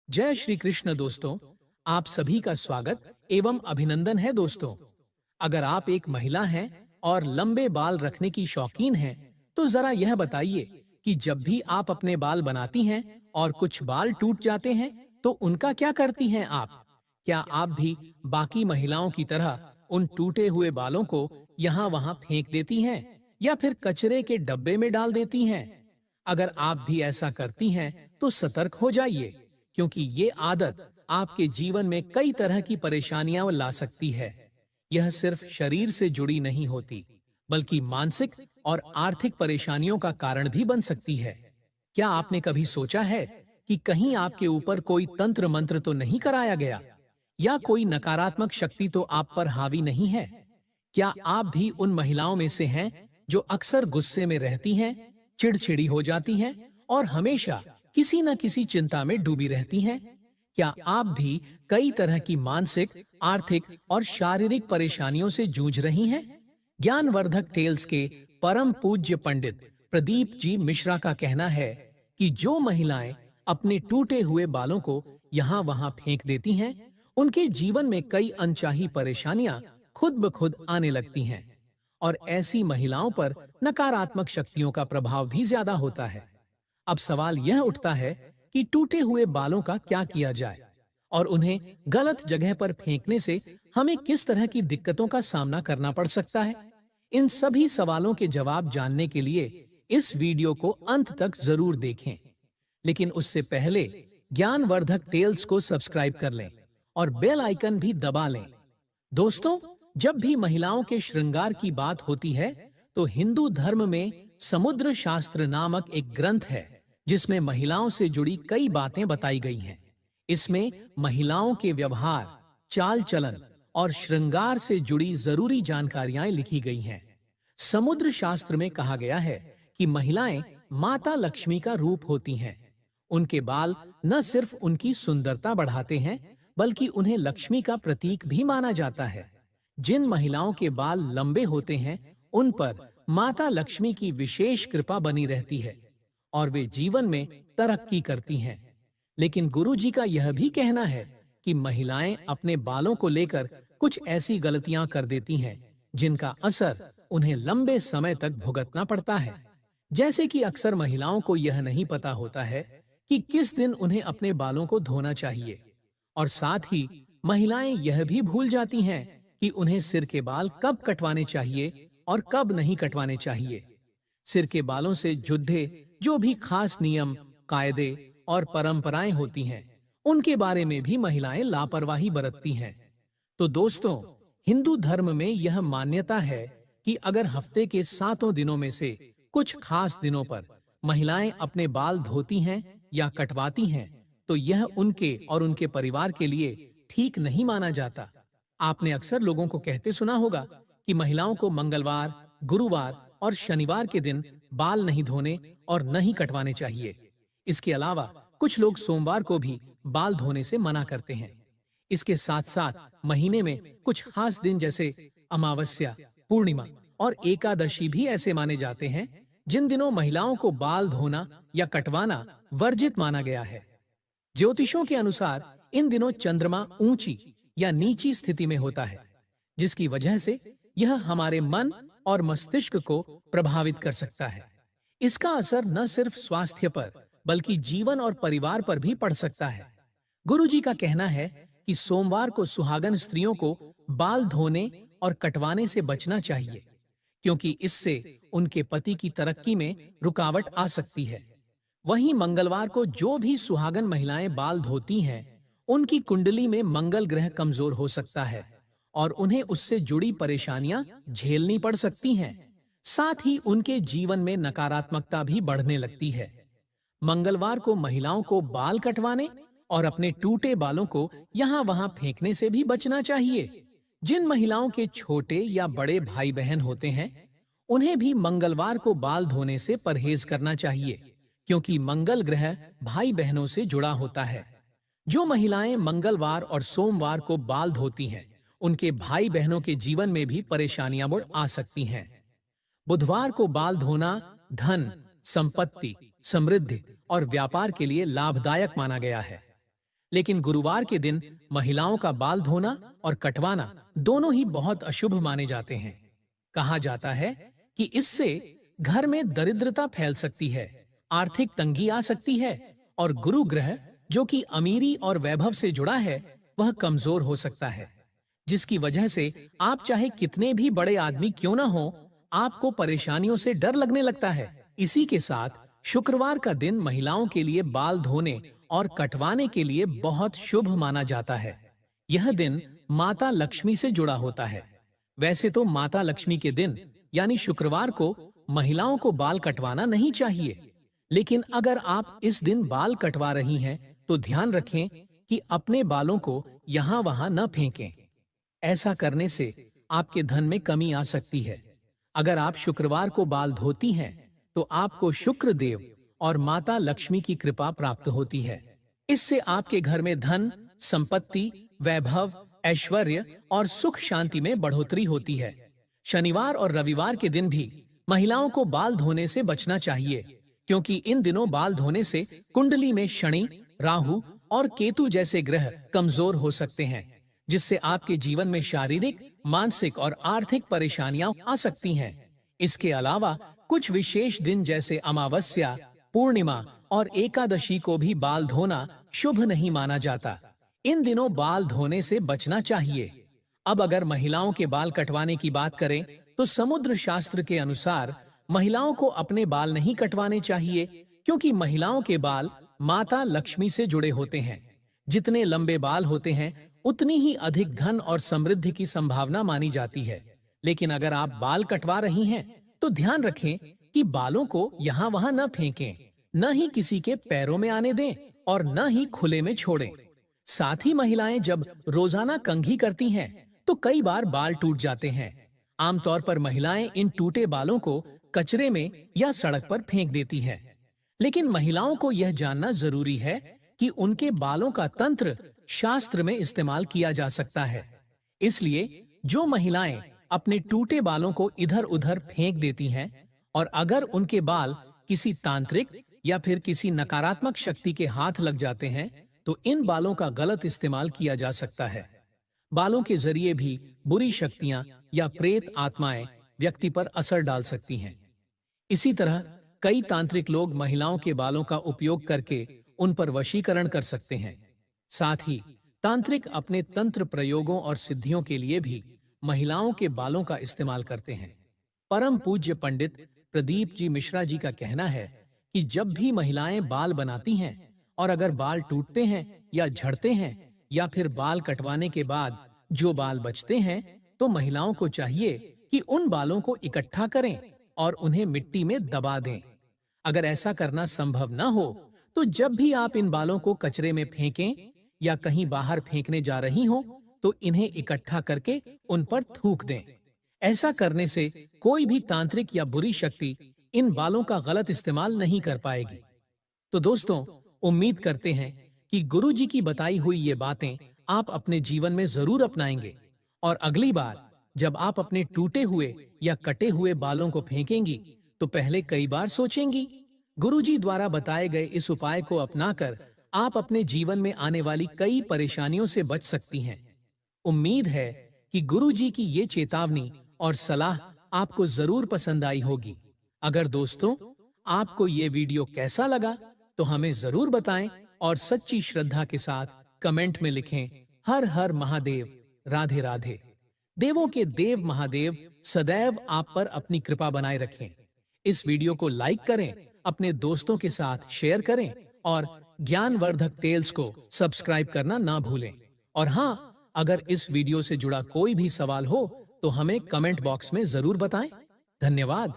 जय श्री कृष्ण दोस्तों। आप सभी का स्वागत एवं अभिनंदन है दोस्तों। अगर आप एक महिला हैं और लंबे बाल रखने की शौकीन हैं, तो जरा यह बताइए कि जब भी आप अपने बाल बनाती हैं और कुछ बाल टूट जाते हैं, तो उनका क्या करती हैं आप? क्या आप भी बाकी महिलाओं की तरह उन टूटे हुए बालों को यहाँ वहाँ फेंक देती हैं या फिर कचरे के डब्बे में डाल देती हैं? अगर आप भी ऐसा करती हैं, तो सतर्क हो जाइए, क्योंकि ये आदत आपके जीवन में कई तरह की परेशानियां ला सकती है। यह सिर्फ शरीर से जुड़ी नहीं होती, बल्कि मानसिक और आर्थिक परेशानियों का कारण भी बन सकती है। क्या आपने कभी सोचा है कि कहीं आपके ऊपर कोई तंत्र मंत्र तो नहीं कराया गया, या कोई नकारात्मक शक्ति तो आप पर हावी नहीं है? क्या आप भी उन महिलाओं में से हैं जो अक्सर गुस्से में रहती हैं, चिड़चिड़ी हो जाती हैं और हमेशा किसी न किसी चिंता में डूबी रहती हैं? क्या आप भी कई तरह की मानसिक, आर्थिक और शारीरिक परेशानियों से जूझ रही हैं? ज्ञानवर्धक टेल्स के परम पूज्य पंडित प्रदीप जी मिश्रा का कहना है कि जो महिलाएं अपने टूटे हुए बालों को यहाँ वहाँ फेंक देती हैं, उनके जीवन में कई अनचाही परेशानियां खुद ब खुद आने लगती हैं। और ऐसी महिलाओं पर नकारात्मक शक्तियों का प्रभाव भी ज्यादा होता है। अब सवाल यह उठता है कि टूटे हुए बालों का क्या किया जाए और उन्हें गलत जगह पर फेंकने से हमें किस तरह की दिक्कतों का सामना करना पड़ सकता है। इन सभी सवालों के जवाब जानने के लिए इस वीडियो को अंत तक जरूर देखें। लेकिन उससे पहले ज्ञानवर्धक टेल्स को सब्सक्राइब कर लें और बेल आइकन भी दबा लें। दोस्तों, जब भी महिलाओं के श्रृंगार की बात होती है, तो हिंदू धर्म में समुद्र शास्त्र नामक एक ग्रंथ है, जिसमें महिलाओं से जुड़ी कई बातें बताई गई हैं। इसमें महिलाओं के व्यवहार, चाल चलन और श्रृंगार से जुड़ी जरूरी जानकारियां लिखी गई हैं। समुद्र शास्त्र में कहा गया है कि महिलाएं माता लक्ष्मी का रूप होती हैं। उनके बाल न सिर्फ उनकी सुंदरता बढ़ाते हैं, बल्कि उन्हें लक्ष्मी का प्रतीक भी माना जाता है। जिन महिलाओं के बाल लंबे होते हैं, उन पर माता लक्ष्मी की विशेष कृपा बनी रहती है और वे जीवन में तरक्की करती हैं। लेकिन गुरुजी का यह भी कहना है कि महिलाएं अपने बालों को लेकर कुछ ऐसी गलतियां कर देती हैं, जिनका असर उन्हें लंबे समय तक भुगतना पड़ता है। जैसे कि अक्सर महिलाओं को यह नहीं पता होता है कि किस दिन उन्हें अपने बालों को धोना चाहिए, और साथ ही महिलाएं यह भी भूल जाती हैं कि उन्हें सिर के बाल कब कटवाने चाहिए और कब नहीं कटवाने चाहिए। सिर के बालों से जुड़े जो भी खास नियम, कायदे और परंपराएं होती हैं, उनके बारे में भी महिलाएं लापरवाही बरतती हैं। तो दोस्तों, हिंदू धर्म में यह मान्यता है कि अगर हफ्ते के 7 दिनों में से कुछ खास दिनों पर महिलाएं अपने बाल धोती हैं या कटवाती हैं, तो यह उनके और उनके परिवार के लिए ठीक नहीं माना जाता। आपने अक्सर लोगों को कहते सुना होगा कि महिलाओं को मंगलवार, गुरुवार और शनिवार के दिन बाल नहीं धोने और नहीं कटवाने चाहिए। इसके अलावा कुछ लोग सोमवार को भी बाल धोने से मना करते हैं। इसके साथ साथ महीने में कुछ खास दिन जैसे अमावस्या, पूर्णिमा और एकादशी भी ऐसे माने जाते हैं, जिन दिनों महिलाओं को बाल धोना या कटवाना वर्जित माना गया है। ज्योतिषों के अनुसार इन दिनों चंद्रमा ऊंची या नीची स्थिति में होता है, जिसकी वजह से यह हमारे मन और मस्तिष्क को प्रभावित कर सकता है। इसका असर न सिर्फ स्वास्थ्य पर, बल्कि जीवन और परिवार पर भी पड़ सकता है। गुरुजी का कहना है कि सोमवार को सुहागन स्त्रियों को बाल धोने और कटवाने से बचना चाहिए, क्योंकि इससे उनके पति की तरक्की में रुकावट आ सकती है। वहीं मंगलवार को जो भी सुहागन महिलाएं बाल धोती हैं, उनकी कुंडली में मंगल ग्रह कमजोर हो सकता है और उन्हें उससे जुड़ी परेशानियां झेलनी पड़ सकती हैं। साथ ही उनके जीवन में नकारात्मकता भी बढ़ने लगती है। मंगलवार को महिलाओं को बाल कटवाने और अपने टूटे बालों को यहाँ वहाँ फेंकने से भी बचना चाहिए। जिन महिलाओं के छोटे या बड़े भाई बहन होते हैं, उन्हें भी मंगलवार को बाल धोने से परहेज करना चाहिए, क्योंकि मंगल ग्रह भाई बहनों से जुड़ा होता है। जो महिलाएं मंगलवार और सोमवार को बाल धोती हैं, उनके भाई बहनों के जीवन में भी परेशानियां बढ़ आ सकती हैं। बुधवार को बाल धोना धन, संपत्ति, समृद्धि और व्यापार के लिए लाभदायक माना गया है। लेकिन गुरुवार के दिन महिलाओं का बाल धोना और कटवाना दोनों ही बहुत अशुभ माने जाते हैं। कहा जाता है कि इससे घर में दरिद्रता फैल सकती है, आर्थिक तंगी आ सकती है और गुरु ग्रह जो कि अमीरी और वैभव से जुड़ा है वह कमजोर हो सकता है, जिसकी वजह से आप चाहे कितने भी बड़े आदमी क्यों ना हो, आपको परेशानियों से डर लगने लगता है। इसी के साथ शुक्रवार का दिन महिलाओं के लिए बाल धोने और कटवाने के लिए बहुत शुभ माना जाता है। यह दिन माता लक्ष्मी से जुड़ा होता है। वैसे तो माता लक्ष्मी के दिन यानी शुक्रवार को महिलाओं को बाल कटवाना नहीं चाहिए, लेकिन अगर आप इस दिन बाल कटवा रही हैं तो ध्यान रखें कि अपने बालों को यहाँ वहां न फेंकें। ऐसा करने से आपके धन में कमी आ सकती है। अगर आप शुक्रवार को बाल धोती हैं तो आपको शुक्र देव और माता लक्ष्मी की कृपा प्राप्त होती है। इससे आपके घर में धन, संपत्ति, वैभव, ऐश्वर्य और सुख शांति में बढ़ोतरी होती है। शनिवार और रविवार के दिन भी महिलाओं को बाल धोने से बचना चाहिए, क्योंकि इन दिनों बाल धोने से कुंडली में शनि, राहु और केतु जैसे ग्रह कमजोर हो सकते हैं, जिससे आपके जीवन में शारीरिक, मानसिक और आर्थिक परेशानियां आ सकती हैं। इसके अलावा कुछ विशेष दिन जैसे अमावस्या, पूर्णिमा और एकादशी को भी बाल धोना शुभ नहीं माना जाता। इन दिनों बाल धोने से बचना चाहिए। अब अगर महिलाओं के बाल कटवाने की बात करें तो समुद्र शास्त्र के अनुसार महिलाओं को अपने बाल नहीं कटवाने चाहिए, क्योंकि महिलाओं के बाल माता लक्ष्मी से जुड़े होते हैं। जितने लंबे बाल होते हैं उतनी ही अधिक धन और समृद्धि की संभावना मानी जाती है। लेकिन अगर आप बाल कटवा रही हैं तो ध्यान रखें कि बालों को यहाँ वहां न फेंकें, न ही किसी के पैरों में आने दें और न ही खुले में छोड़ें। साथ ही महिलाएं जब रोजाना कंघी करती हैं तो कई बार बाल टूट जाते हैं। आमतौर पर महिलाएं इन टूटे बालों को कचरे में या सड़क पर फेंक देती हैं। लेकिन महिलाओं को यह जानना जरूरी है कि उनके बालों का तंत्र शास्त्र में इस्तेमाल किया जा सकता है। इसलिए जो महिलाएं अपने टूटे बालों को इधर उधर फेंक देती हैं और अगर उनके बाल किसी तांत्रिक या फिर किसी नकारात्मक शक्ति के हाथ लग जाते हैं तो इन बालों का गलत इस्तेमाल किया जा सकता है। बालों के जरिए भी बुरी शक्तियां या प्रेत आत्माएं व्यक्ति पर असर डाल सकती हैं। इसी तरह कई तांत्रिक लोग महिलाओं के बालों का उपयोग करके उन पर वशीकरण कर सकते हैं। साथ ही तांत्रिक अपने तंत्र प्रयोगों और सिद्धियों के लिए भी महिलाओं के बालों का इस्तेमाल करते हैं। परम पूज्य पंडित प्रदीप जी मिश्रा जी का कहना है कि जब भी महिलाएं बाल बनाती हैं और अगर बाल टूटते हैं या झड़ते हैं या फिर बाल कटवाने के बाद जो बाल बचते हैं तो महिलाओं को चाहिए कि उन बालों को इकट्ठा करें और उन्हें मिट्टी में दबा दें। अगर ऐसा करना संभव न हो तो जब भी आप इन बालों को कचरे में फेंकें या कहीं बाहर फेंकने जा रही हो तो इन्हें इकट्ठा करके उन पर थूक दें। ऐसा करने से कोई भी तांत्रिक या बुरी शक्ति इन बालों का गलत इस्तेमाल नहीं कर पाएगी। तो दोस्तों, उम्मीद करते हैं कि गुरु जी की बताई हुई ये बातें आप अपने जीवन में जरूर अपनाएंगे और अगली बार जब आप अपने टूटे हुए या कटे हुए बालों को फेंकेंगी तो पहले कई बार सोचेंगी। गुरु जी द्वारा बताए गए इस उपाय को अपनाकर आप अपने जीवन में आने वाली कई परेशानियों से बच सकती हैं। उम्मीद है कि गुरु जी की ये चेतावनी और सलाह आपको जरूर पसंद आई होगी। अगर दोस्तों आपको ये वीडियो कैसा लगा तो हमें जरूर बताएं और सच्ची श्रद्धा के साथ कमेंट में लिखें, हर हर महादेव, राधे राधे। देवों के देव महादेव सदैव आप पर अपनी कृपा बनाए रखें। इस वीडियो को लाइक करें, अपने दोस्तों के साथ शेयर करें और ज्ञानवर्धक टेल्स को सब्सक्राइब करना ना भूलें। और हाँ, अगर इस वीडियो से जुड़ा कोई भी सवाल हो तो हमें कमेंट बॉक्स में जरूर बताएं। धन्यवाद।